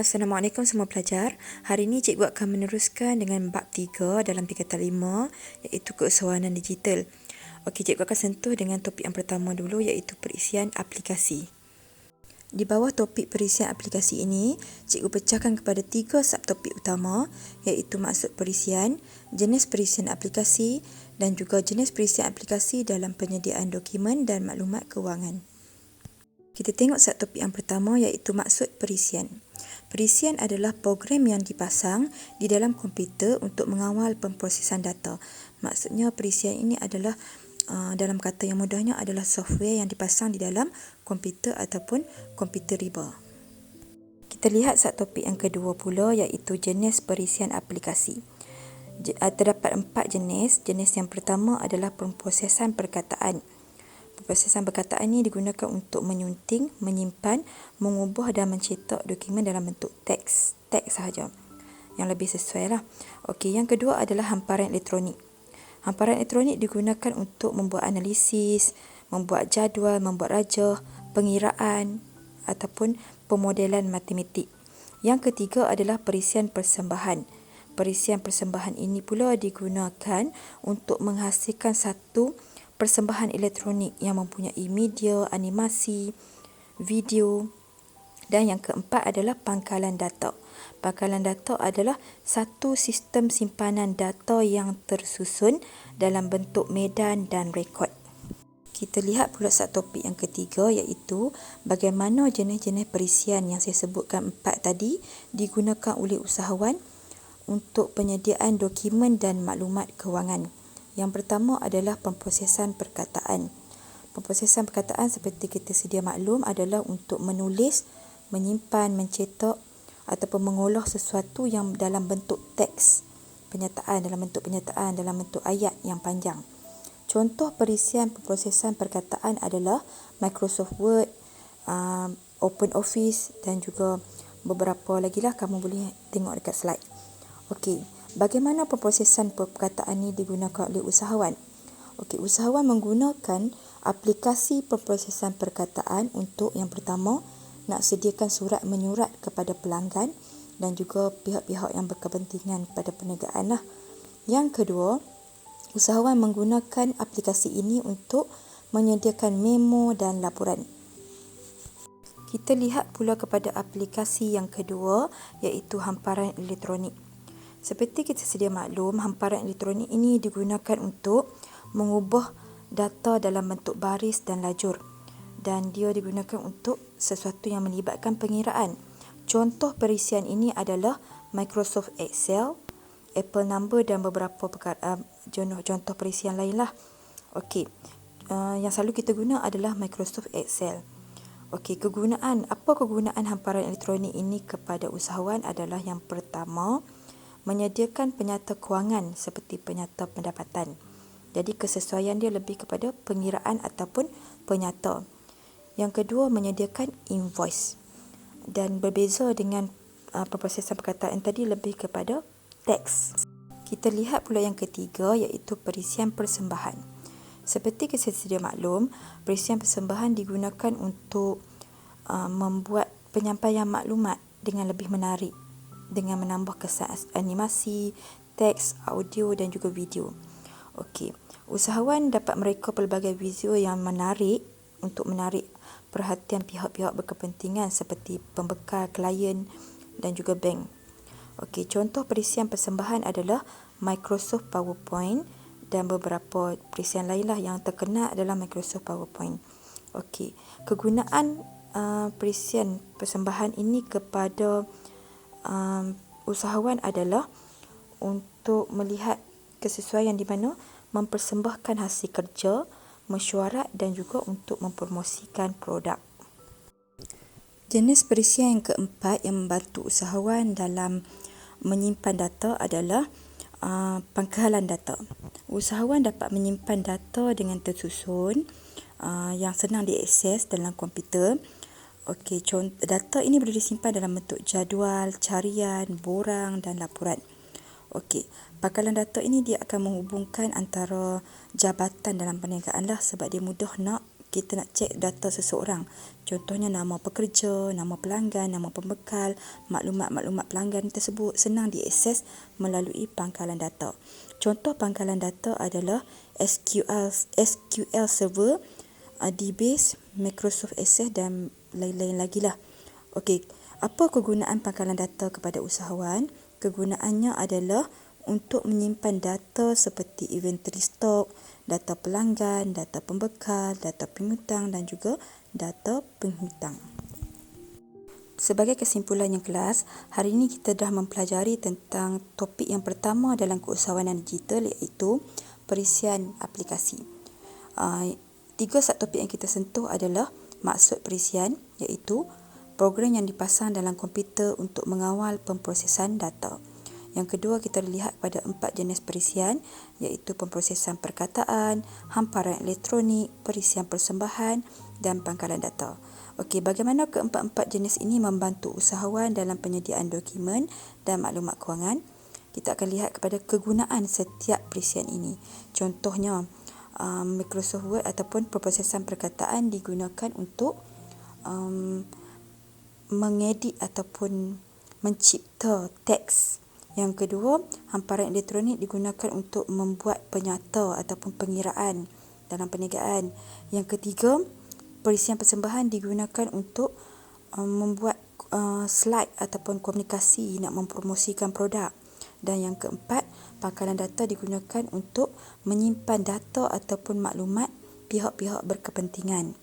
Assalamualaikum semua pelajar. Hari ini cikgu akan meneruskan dengan bab 3 dalam tingkatan 5 iaitu keusahawanan digital. Okey, cikgu akan sentuh dengan topik yang pertama dulu iaitu perisian aplikasi. Di bawah topik perisian aplikasi ini, cikgu pecahkan kepada 3 subtopik utama iaitu maksud perisian, jenis perisian aplikasi dan juga jenis perisian aplikasi dalam penyediaan dokumen dan maklumat kewangan. Kita tengok subtopik yang pertama iaitu maksud perisian. Perisian adalah program yang dipasang di dalam komputer untuk mengawal pemprosesan data. Maksudnya perisian ini adalah dalam kata yang mudahnya adalah software yang dipasang di dalam komputer ataupun komputer riba. Kita lihat subtopik yang kedua pula iaitu jenis perisian aplikasi. Terdapat 4 jenis. Jenis yang pertama adalah pemprosesan perkataan. Pemprosesan perkataan ini digunakan untuk menyunting, menyimpan, mengubah dan mencetak dokumen dalam bentuk teks. Teks sahaja. Yang lebih sesuai lah. Okey, yang kedua adalah hamparan elektronik. Hamparan elektronik digunakan untuk membuat analisis, membuat jadual, membuat rajah, pengiraan ataupun pemodelan matematik. Yang ketiga adalah perisian persembahan. Perisian persembahan ini pula digunakan untuk menghasilkan satu persembahan elektronik yang mempunyai media, animasi, video. Dan yang keempat adalah pangkalan data. Pangkalan data adalah satu sistem simpanan data yang tersusun dalam bentuk medan dan rekod. Kita lihat pula subtopik yang ketiga iaitu bagaimana jenis-jenis perisian yang saya sebutkan 4 tadi digunakan oleh usahawan untuk penyediaan dokumen dan maklumat kewangan. Yang pertama adalah pemprosesan perkataan. Pemprosesan perkataan seperti kita sedia maklum adalah untuk menulis, menyimpan, mencetak ataupun mengolah sesuatu yang dalam bentuk teks. Dalam bentuk ayat yang panjang. Contoh perisian pemprosesan perkataan adalah Microsoft Word, OpenOffice dan juga beberapa lagi lah, kamu boleh tengok dekat slide. Okey, bagaimana pemprosesan perkataan ini digunakan oleh usahawan? Okey, usahawan menggunakan aplikasi pemprosesan perkataan untuk yang pertama nak sediakan surat menyurat kepada pelanggan dan juga pihak-pihak yang berkepentingan pada perniagaan lah. Yang kedua, usahawan menggunakan aplikasi ini untuk menyediakan memo dan laporan. Kita lihat pula kepada aplikasi yang kedua iaitu hamparan elektronik. Seperti kita sedia maklum, hamparan elektronik ini digunakan untuk mengubah data dalam bentuk baris dan lajur. Dan dia digunakan untuk sesuatu yang melibatkan pengiraan. Contoh perisian ini adalah Microsoft Excel, Apple Number dan beberapa contoh perisian lain lah. Okey, yang selalu kita guna adalah Microsoft Excel. Okey, apa kegunaan hamparan elektronik ini kepada usahawan adalah yang pertama, menyediakan penyata kewangan seperti penyata pendapatan. Jadi kesesuaian dia lebih kepada pengiraan ataupun penyata. Yang kedua, menyediakan invoice. Dan berbeza dengan pemprosesan perkataan tadi lebih kepada teks. Kita lihat pula yang ketiga iaitu perisian persembahan. Seperti kita sedia maklum, perisian persembahan digunakan untuk membuat penyampaian maklumat dengan lebih menarik, dengan menambah kesan animasi, teks, audio dan juga video. Okey, usahawan dapat mereka pelbagai video yang menarik untuk menarik perhatian pihak-pihak berkepentingan seperti pembekal, klien dan juga bank. Okey, contoh perisian persembahan adalah Microsoft PowerPoint dan beberapa perisian lainlah yang terkenal adalah Microsoft PowerPoint. Okey, kegunaan perisian persembahan ini kepada usahawan adalah untuk melihat kesesuaian di mana mempersembahkan hasil kerja, mesyuarat dan juga untuk mempromosikan produk. Jenis perisian yang keempat yang membantu usahawan dalam menyimpan data adalah pangkalan data. Usahawan dapat menyimpan data dengan tersusun yang senang diakses dalam komputer. Okey, data ini boleh disimpan dalam bentuk jadual, carian, borang dan laporan. Okey, pangkalan data ini dia akan menghubungkan antara jabatan dalam perniagaan lah sebab dia mudah nak kita nak cek data seseorang. Contohnya nama pekerja, nama pelanggan, nama pembekal, maklumat-maklumat pelanggan tersebut senang diakses melalui pangkalan data. Contoh pangkalan data adalah SQL Server, DBase, Microsoft Access dan lain-lain lagi lah. Okey, apa kegunaan pangkalan data kepada usahawan? Kegunaannya adalah untuk menyimpan data seperti inventory stok, data pelanggan, data pembekal, data penghutang dan juga data penghutang. Sebagai kesimpulan yang kelas, hari ini kita dah mempelajari tentang topik yang pertama dalam keusahawanan digital, iaitu perisian aplikasi. 3 subtopik yang kita sentuh adalah maksud perisian, iaitu program yang dipasang dalam komputer untuk mengawal pemprosesan data. Yang kedua, kita lihat pada 4 jenis perisian, iaitu pemprosesan perkataan, hamparan elektronik, perisian persembahan dan pangkalan data. Okey, bagaimana keempat-empat jenis ini membantu usahawan dalam penyediaan dokumen dan maklumat kewangan? Kita akan lihat kepada kegunaan setiap perisian ini. Contohnya, Microsoft Word ataupun pemprosesan perkataan digunakan untuk mengedit ataupun mencipta teks. Yang kedua, hamparan elektronik digunakan untuk membuat penyata ataupun pengiraan dalam perniagaan. Yang ketiga, perisian persembahan digunakan untuk membuat slide ataupun komunikasi nak mempromosikan produk. Dan yang keempat, pangkalan data digunakan untuk menyimpan data ataupun maklumat pihak-pihak berkepentingan.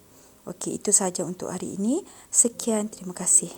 Okey, itu sahaja untuk hari ini. Sekian, terima kasih.